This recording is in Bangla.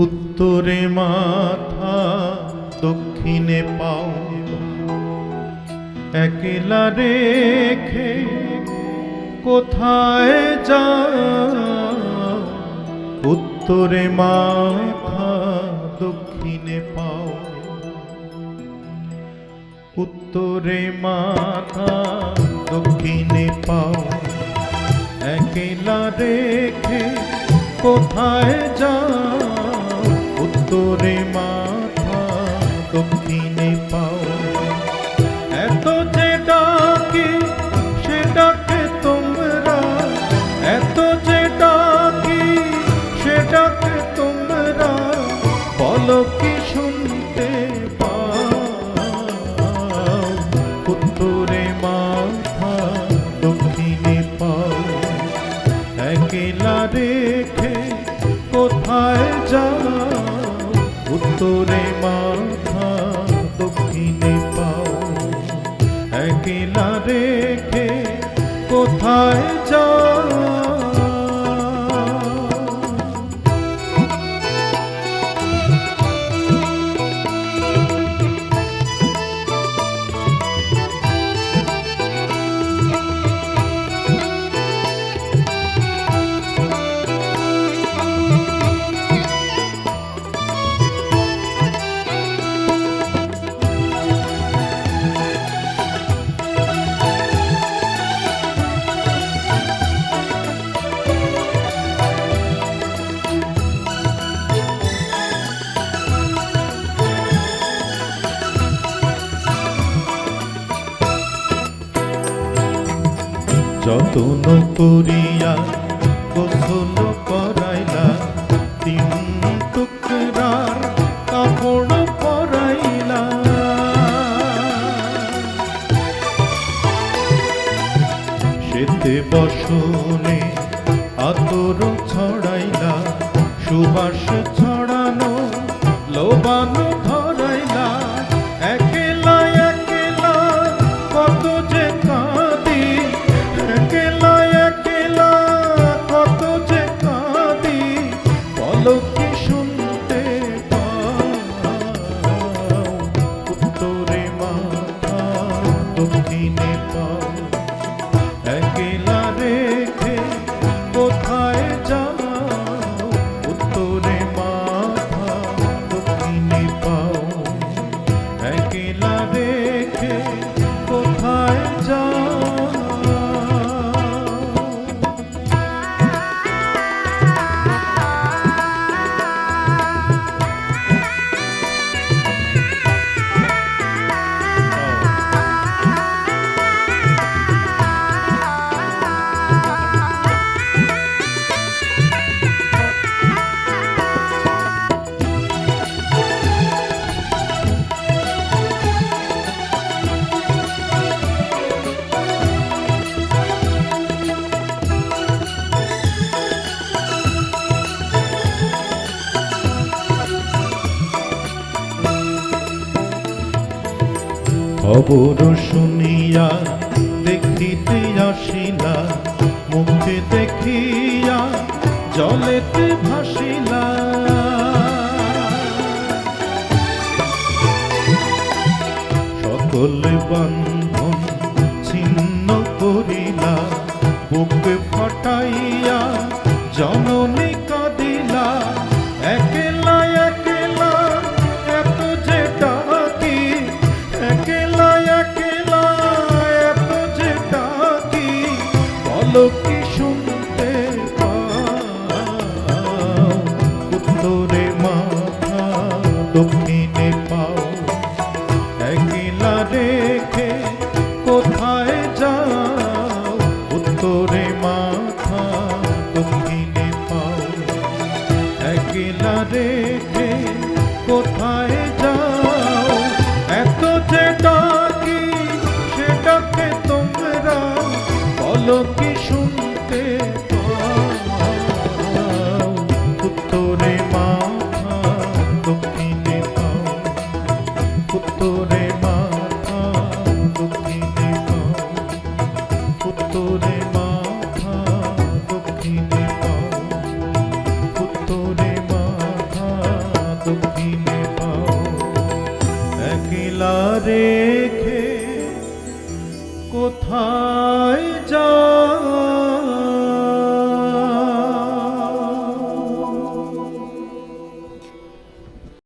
উত্তরে মাথা দক্ষিণে পাও, একলা রেখে কোথায় যাও? উত্তরে মাথা দক্ষিণে পাও, উত্তরে মাথা দক্ষিণে পাও, একলা রেখে কোথায় যাও? উত্তরে মাথা দক্ষিণে পাও। এত যে ডাকি সে ডাকে তোমরা, এত যে ডাকি সে ডাকে তোমরা, বলো কি শুনতে পাও? উত্তরে মাথা দক্ষিণে পাও, একলা রেখে কোথায় যাও? উত্তরে মাথা দক্ষিণে পাও, একলা রেখে কোথায় যাও? যতন করিয়া গোসল করাইলা, তিন টুকরার কাপড় পরাইলা, সেতে বসনে আতর ছড়াইলা, সুবাস ছড়ানো লোবানো ধরাইলা, একলা একলা কত যে কাঁদি, একলা একলা কত যে কাঁদি, বলো কি শুনতে পাও? উত্তরে মাথা দক্ষিণে পাও, একলা রেখে কোথায় যাও? উত্তরে মাথা দক্ষিণে পাও, একলা রেখে কোথায় যাও? খবর শুনিয়া দেখিতে আসিলা, মুখে দেখিয়া জলেতে ভাসিলা, সকল বন্ধন ছিন্ন করিলা, বুক ফাটাইয়া জননী কাঁদিলা, একলা একলা এত যে ডাকি, একলা একলা এত যে ডাকি, বলো কি শুনতে পাও? উত্তরে মাথা দক্ষিণে পাও, একলা রেখে কোথায় যাও? উত্তরে মাথা দক্ষিণে পাও, একলা রেখে কোথায় যাও? এত যে ডাকি সে ডাকে তোমরা, বলো কি শুনতে পাও? উত্তরে মাথা দক্ষিণে পাও, উত্তরে মাথা দক্ষিণে পাও, উত্তরে মাথা দক্ষিণে পাও, উত্তরে মাথা একলা রেখে কোথায় যাও